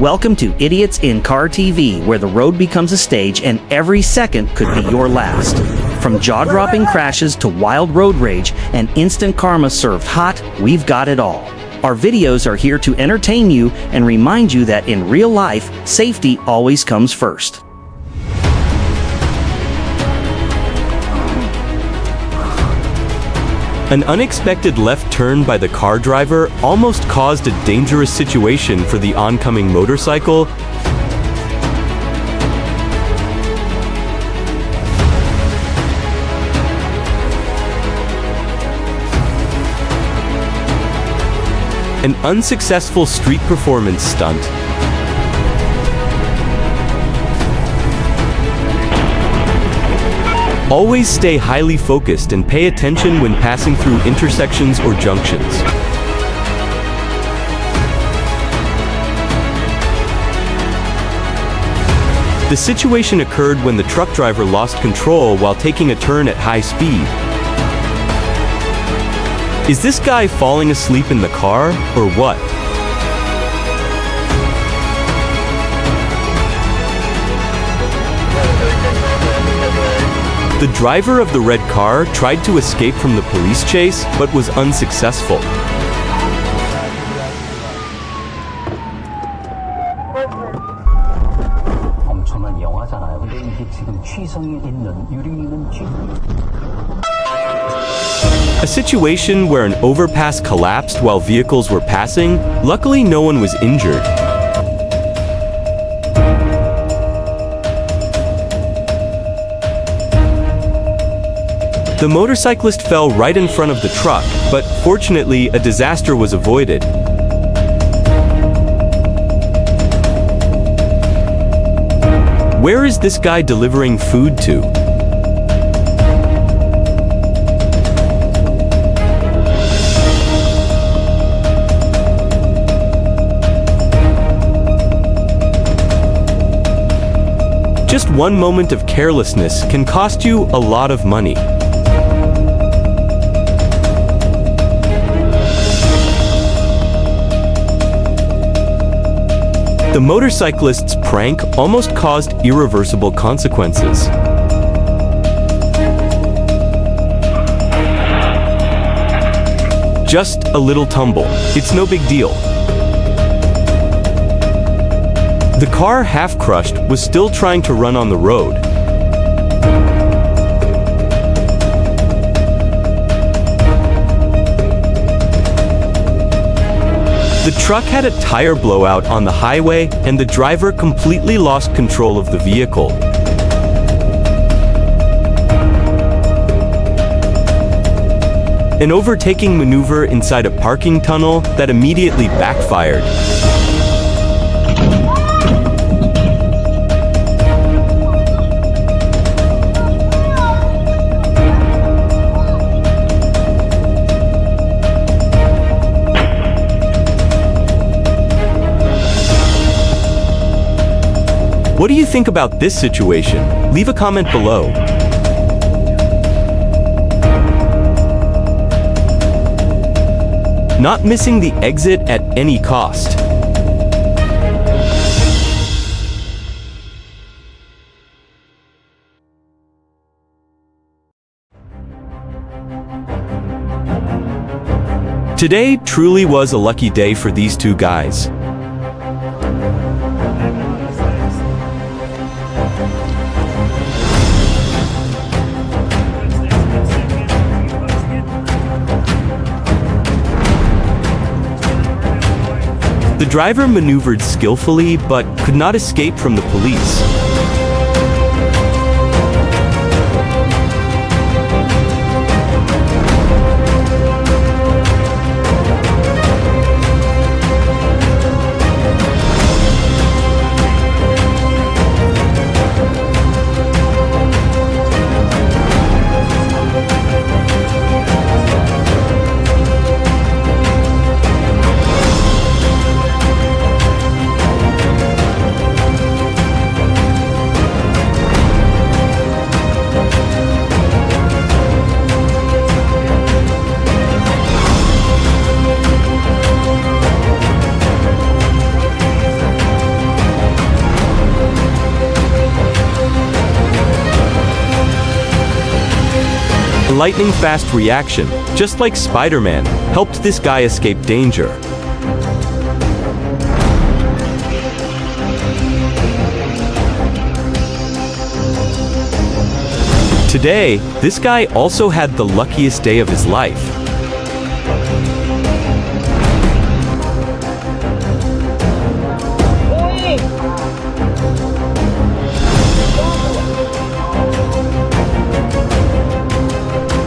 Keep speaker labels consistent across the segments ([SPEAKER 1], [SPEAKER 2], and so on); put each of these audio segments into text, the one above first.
[SPEAKER 1] Welcome to Idiots in Car TV, where the road becomes a stage and every second could be your last. From jaw-dropping crashes to wild road rage and instant karma served hot, we've got it all. Our videos are here to entertain you and remind you that in real life, safety always comes first.
[SPEAKER 2] An unexpected left turn by the car driver almost caused a dangerous situation for the oncoming motorcycle. An unsuccessful street performance stunt. Always stay highly focused and pay attention when passing through intersections or junctions. The situation occurred when the truck driver lost control while taking a turn at high speed. Is this guy falling asleep in the car, or what? The driver of the red car tried to escape from the police chase, but was unsuccessful. A situation where an overpass collapsed while vehicles were passing. Luckily, no one was injured. The motorcyclist fell right in front of the truck, but fortunately, a disaster was avoided. Where is this guy delivering food to? Just one moment of carelessness can cost you a lot of money. The motorcyclist's prank almost caused irreversible consequences. Just a little tumble. It's no big deal. The car, half crushed, was still trying to run on the road. The truck had a tire blowout on the highway, and the driver completely lost control of the vehicle. An overtaking maneuver inside a parking tunnel that immediately backfired. What do you think about this situation? Leave a comment below. Not missing the exit at any cost. Today truly was a lucky day for these two guys. The driver maneuvered skillfully, but could not escape from the police. lightning-fast reaction, just like Spider-Man, helped this guy escape danger. Today, this guy also had the luckiest day of his life.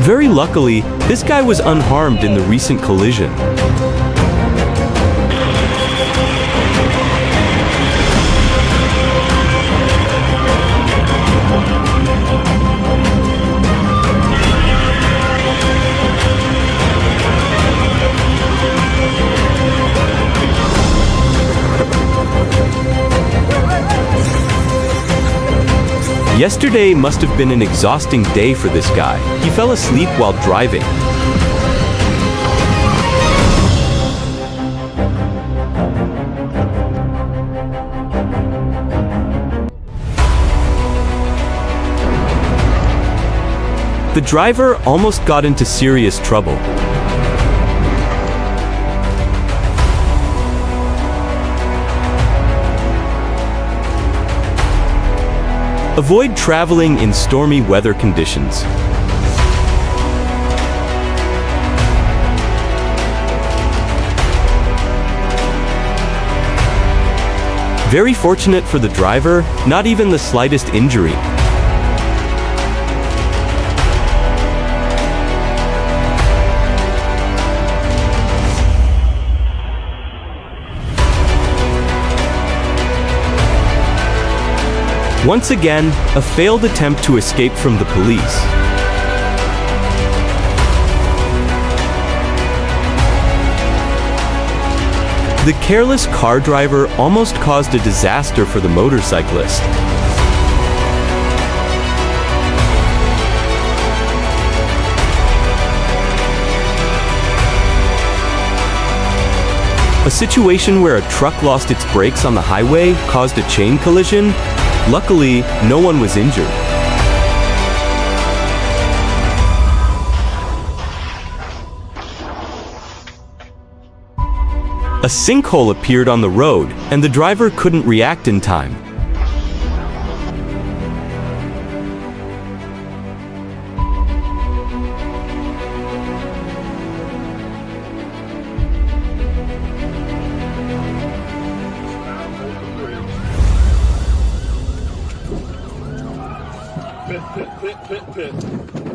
[SPEAKER 2] Very luckily, this guy was unharmed in the recent collision. Yesterday must have been an exhausting day for this guy. He fell asleep while driving. The driver almost got into serious trouble. Avoid traveling in stormy weather conditions. Very fortunate for the driver, not even the slightest injury. Once again, a failed attempt to escape from the police. The careless car driver almost caused a disaster for the motorcyclist. A situation where a truck lost its brakes on the highway caused a chain collision. Luckily, no one was injured. A sinkhole appeared on the road, and the driver couldn't react in time.
[SPEAKER 3] Pit.